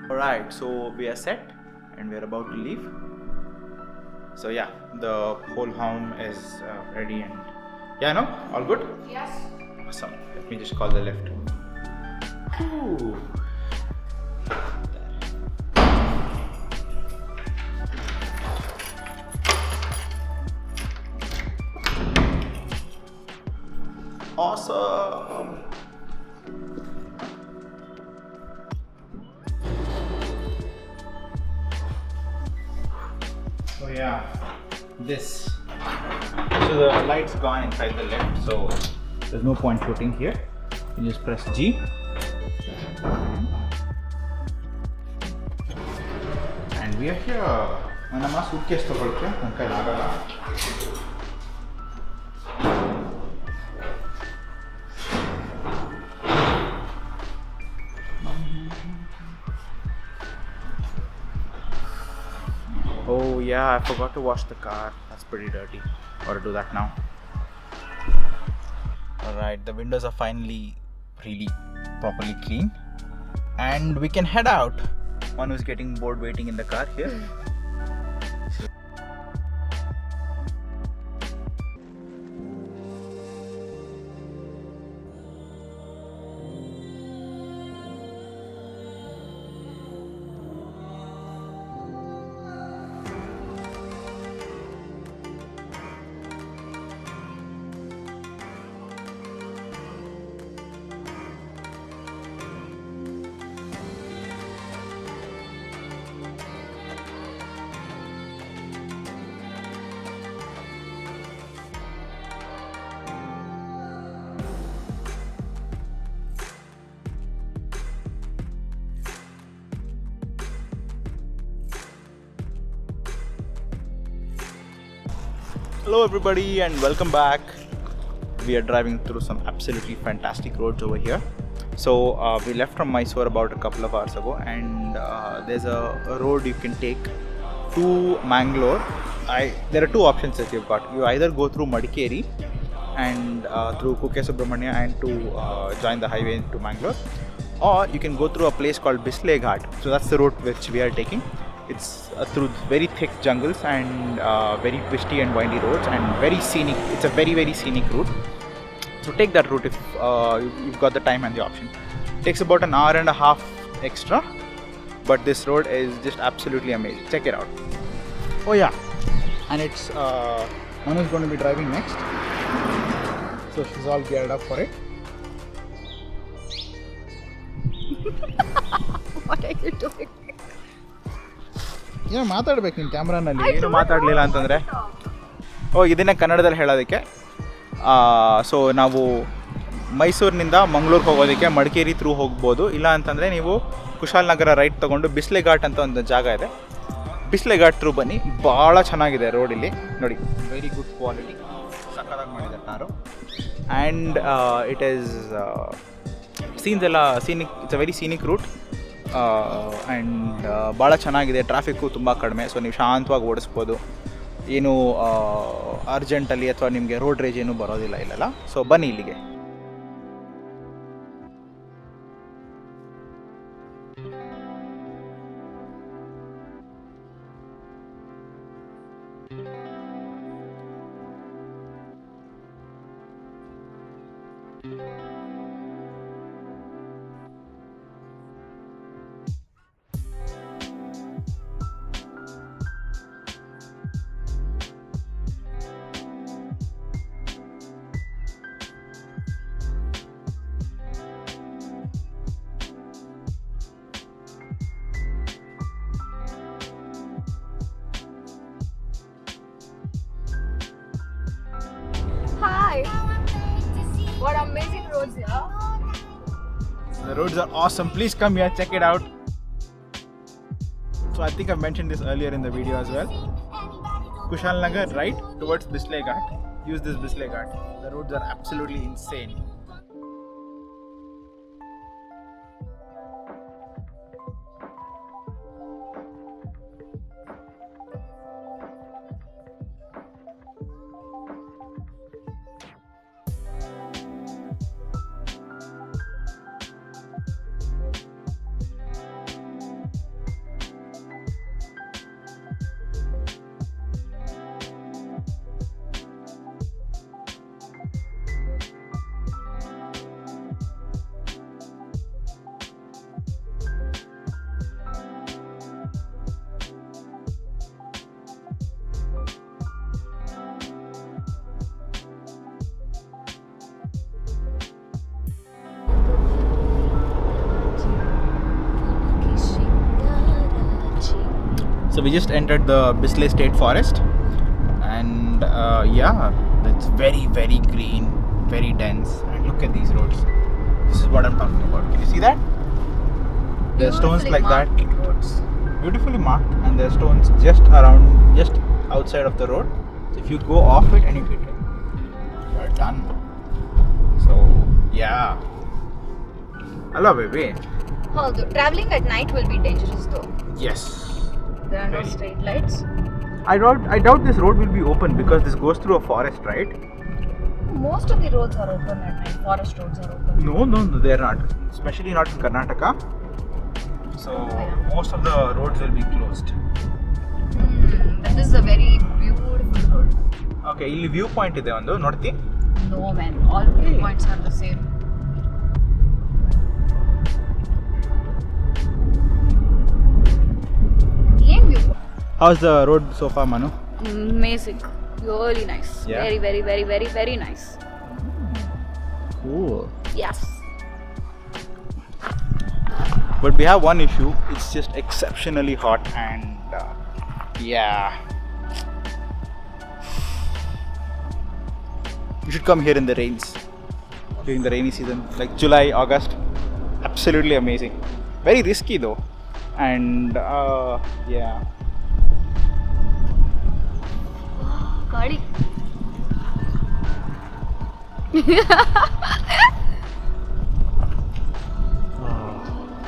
Alright, so we are set and we are about to leave. So yeah, the whole home is ready and yeah, no? All good? Yes. Awesome. Let me just call the lift. Ooh. Awesome. So yeah, this. So the light's gone inside the lift, so there's no point shooting here. You just press G. And we are here. ನಮ್ಮ suitcase ತಗೊಳ್ಕ್ಕೆ ನನ್ನ ಕೈಲಿ ಆಗಲ್ಲ. Oh yeah, I forgot to wash the car. That's pretty dirty. Gotta do that now. Alright, the windows are finally really properly clean. And we can head out. One who's getting bored waiting in the car here. Hello everybody and welcome back. We are driving through some absolutely fantastic roads over here. So we left from Mysore about a couple of hours ago, and there's a road you can take to Mangalore. There are two options that you've got. You either go through Madikeri and through Kukke Subramania and to join the highway to Mangalore, or you can go through a place called Bisle Ghat. So that's the route which we are taking. It's through very thick jungles and very twisty and windy roads and very scenic. It's a very scenic route. So take that route if you've got the time and the option. It takes about an hour and a half extra, but this road is just absolutely amazing. Check it out. Oh yeah, and it's Manu's going to be driving next, so she's all geared up for it. What are you doing? ಏನೋ ಮಾತಾಡ್ಬೇಕು ನೀನು ಕ್ಯಾಮ್ರಾನಲ್ಲಿ, ಏನು ಮಾತಾಡಲಿಲ್ಲ ಅಂತಂದರೆ. ಇದನ್ನೇ ಕನ್ನಡದಲ್ಲಿ ಹೇಳೋದಕ್ಕೆ. So ನಾವು ಮೈಸೂರಿನಿಂದ ಮಂಗಳೂರಿಗೆ ಹೋಗೋದಕ್ಕೆ ಮಡಿಕೇರಿ ಥ್ರೂ ಹೋಗ್ಬೋದು. ಇಲ್ಲ ಅಂತಂದರೆ ನೀವು ಕುಶಾಲನಗರ ರೈಟ್ ತೊಗೊಂಡು ಬಿಸ್ಲೆ ಘಾಟ್ ಅಂತ ಒಂದು ಜಾಗ ಇದೆ, ಬಿಸ್ಲೆ ಘಾಟ್ ಥ್ರೂ ಬನ್ನಿ. ಭಾಳ ಚೆನ್ನಾಗಿದೆ ರೋಡಿಲ್ಲಿ ನೋಡಿ, ವೆರಿ ಗುಡ್ ಕ್ವಾಲಿಟಿ, ಸಕ್ಕತ್ತಾಗಿ ಮಾಡಿದೆ car. And it is scenes ಎಲ್ಲ scenic, it's a very scenic route. And ಭಾಳ ಚೆನ್ನಾಗಿದೆ. ಟ್ರಾಫಿಕ್ಕು ತುಂಬ ಕಡಿಮೆ, ಸೊ ನೀವು ಶಾಂತವಾಗಿ ಓಡಿಸ್ಬೋದು. ಏನು ಅರ್ಜೆಂಟಲ್ಲಿ ಅಥವಾ ನಿಮಗೆ ರೋಡ್ ರೇಜ್ ಏನೂ ಬರೋದಿಲ್ಲ ಇಲ್ಲೆಲ್ಲ. ಸೊ ಬನ್ನಿ ಇಲ್ಲಿಗೆ. What amazing roads here. The roads are awesome. Please come here, check it out. So I think I've mentioned this earlier in the video as well. Kushalnagar right towards Bisle Ghat. Use this Bisle Ghat. The roads are absolutely insane. So we just entered the Bisle State Forest, and yeah, it's very, very green, very dense. And look at these roads. This is what I'm talking about. Can you see that? There are stones like that. Roads. Beautifully marked, and there are stones just around, just outside of the road. So if you go off it and you hit it, you're done. So yeah, hello baby. Although traveling at night will be dangerous though. Yes. There are no street lights. I doubt this road will be open because this goes through a forest, right? Most of the roads are open at night. Forest roads are open. No, they're not. Especially not in Karnataka. So most of the roads will be closed. But this is a very beautiful road. Okay, ಇಲ್ಲಿ view point ಇದೆ ಒಂದು ನೋಡ್ತಿ? No man, all viewpoints are the same. ಏನ್ view? How's the road so far, Manu? Amazing. Really nice. Yeah. Very, very, very, very, very nice. Cool. Yes. But we have one issue. It's just exceptionally hot and yeah. You should come here in the rains. During the rainy season, like July, August. Absolutely amazing. Very risky though. And yeah. ಗಾಡಿ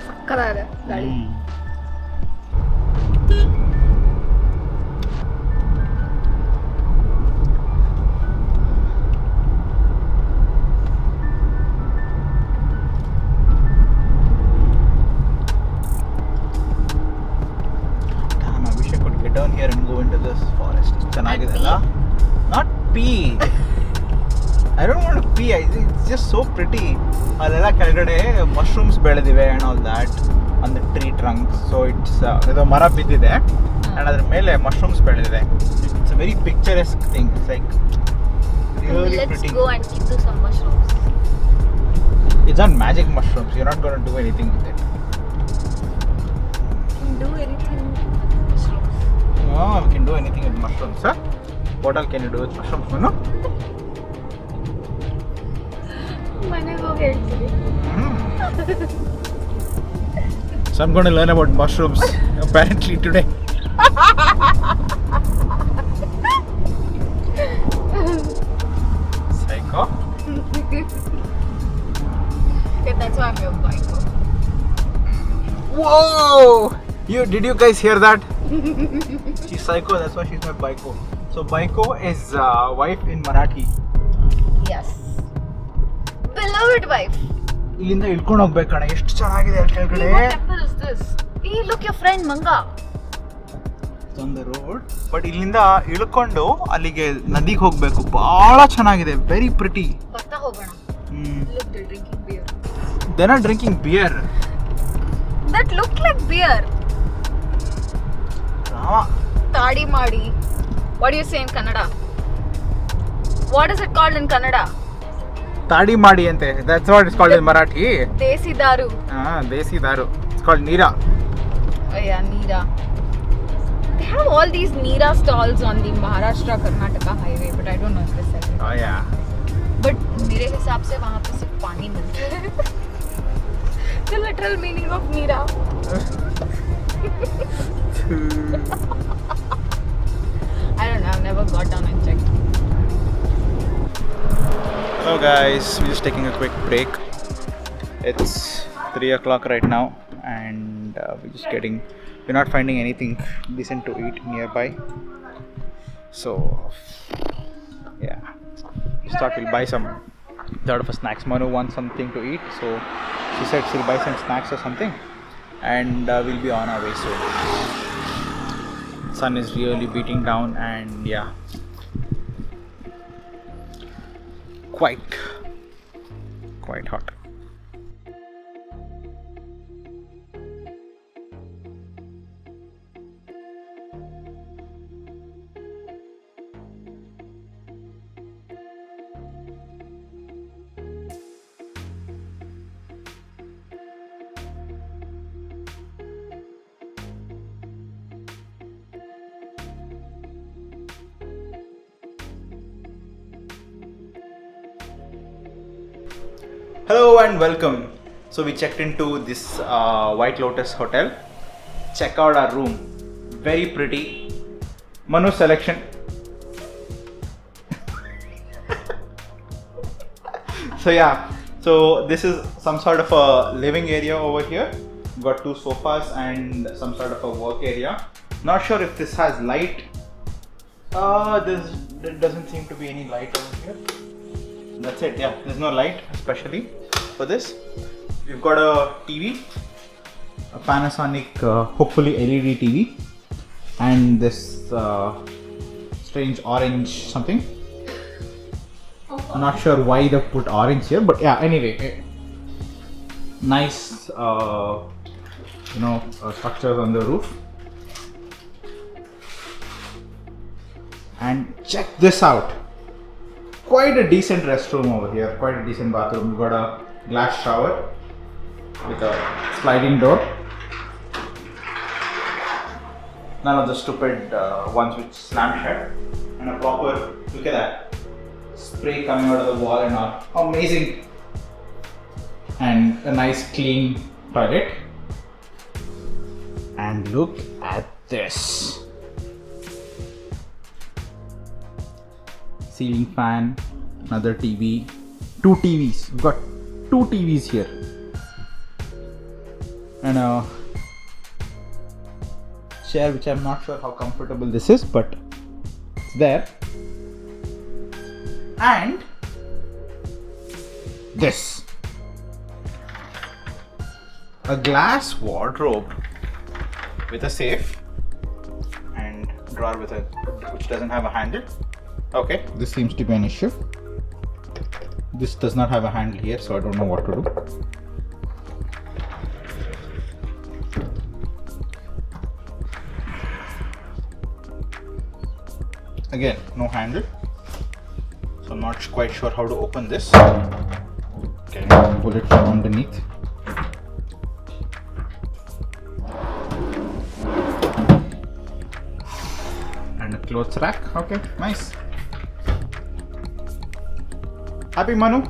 ಸಕ್ಕತ್ತಾಗಿದೆ ಗಾಡಿ. Damn, I wish I could get down here and go into this forest. ಚೆನ್ನಾಗಿದೆ ಅಲ್ಲ? Not pee. I don't want to pee. It's just so pretty. ಅಲ್ಲೆಲ್ಲ ಕೆಳಗಡೆ mushrooms ಬೆಳೆದಿವೆ and all that on the tree trunks. So it's ಇದು ಮರ ಬಿದ್ದಿದೆ and ಅದ್ರ ಮೇಲೆ mushrooms ಬೆಳೆದಿದೆ. It's a very picturesque thing. It's like really Let's pretty. go and eat some mushrooms. It's not magic mushrooms. You're not going to do anything with it. You can do anything with mushrooms. Oh, we can do anything with mushrooms, huh? What else can you do with mushrooms, Manu? ಮನೆಗೆ ಹೋಗಿ ಹೇಳ್ತೀನಿ. So I'm going to learn about mushrooms apparently today. Psycho. Okay, that's why I'm your bike. Whoa! Did you guys hear that? She's psycho. That's why she's my baiko. So baiko is wife in Marathi. Yes. Beloved wife. ಇಲ್ಲಿಂದ ಇಳ್ಕೊಂಡು ಹೋಗ್ಬೇಕು ಕಣ ಎಷ್ಟು ಚೆನ್ನಾಗಿದೆ ಅಲ್ಲಿ ಕೆಳಗಡೆ. What temple is this? Hey, look your friend Manga. It's on the road. But ಇಲ್ಲಿಂದ ಇಳ್ಕೊಂಡು ಅಲ್ಲಿಗೆ ನದಿಗೆ ಹೋಗ್ಬೇಕು. ಬಹಳ ಚೆನ್ನಾಗಿದೆ. Very pretty. ಬರ್ತಾ ಹೋಗೋಣ. Look, they're drinking beer. They're not drinking beer. That looked like beer. Tadi Madi. What do you say in Kannada? What is it called in Kannada? Tadi Madi ante. That's what it's called in Marathi. Desi Daru. Desi Daru. It's called Neera. Oh yeah, Neera. They have all these Neera stalls on the Maharashtra-Karnataka highway, but I don't know if they sell it. Oh yeah. But मेरे हिसाब से वहाँ पे सिर्फ पानी मिलता है. The literal meaning of Neera. I don't know. I've never got down and checked. Hello guys, we're just taking a quick break. It's 3 o'clock right now and we're not finding anything decent to eat nearby. So yeah, we thought we'll buy some sort of a snacks. Manu wants something to eat, so she said she'll buy some snacks or something and we'll be on our way soon. Sun is really beating down and yeah, quite hot. Hello and welcome. So we checked into this White Lotus hotel. Check out our room. Very pretty. Manu selection. So yeah. So this is some sort of a living area over here. We've got 2 sofas and some sort of a work area. Not sure if this has light. There doesn't seem to be any light over here. That's it. Yeah, there's no light, especially for this. We've got a TV, a Panasonic, hopefully LED TV, and this strange orange something. I'm not sure why they put orange here, but yeah. Anyway, nice, structures on the roof. And check this out. Quite a decent restroom over here. Quite a decent bathroom. We've got a glass shower with a sliding door. None of the stupid ones which slam shut. And a proper, look at that, spray coming out of the wall and all. Amazing. And a nice clean toilet. And look at this. Ceiling fan, another TV, 2 TVs. We've got 2 TVs here. And a chair which I'm not sure how comfortable this is, but it's there. And this, a glass wardrobe with a safe and drawer with which doesn't have a handle. Okay, this seems to be an issue. This does not have a handle here, so I don't know what to do. Again, no handle, so I'm not quite sure how to open this. Okay, pull it from underneath. And a clothes rack. Okay, nice. Happy, Manu?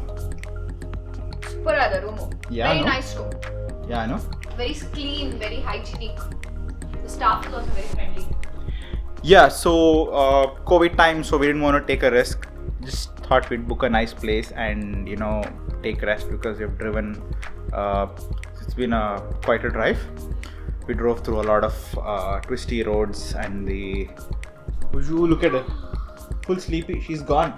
Super other room. Yeah, very no? nice room. Yeah, I know. Very clean, very hygienic. The staff is also very friendly. Yeah, so COVID time, so we didn't want to take a risk. Just thought we'd book a nice place and take rest because we've driven. It's been quite a drive. We drove through a lot of twisty roads and the. You look at her, full sleepy. She's gone.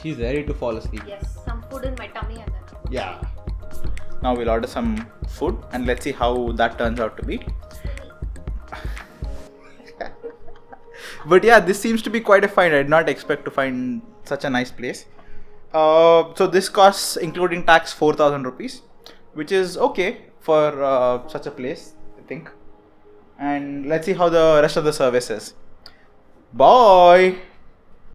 She's ready to fall asleep. Yes, some food in my tummy and then. Yeah. Now we'll order some food and let's see how that turns out to be. But yeah, this seems to be quite a find. I did not expect to find such a nice place. So this costs, including tax, 4,000 rupees, which is okay for such a place, I think. And let's see how the rest of the service is. Bye.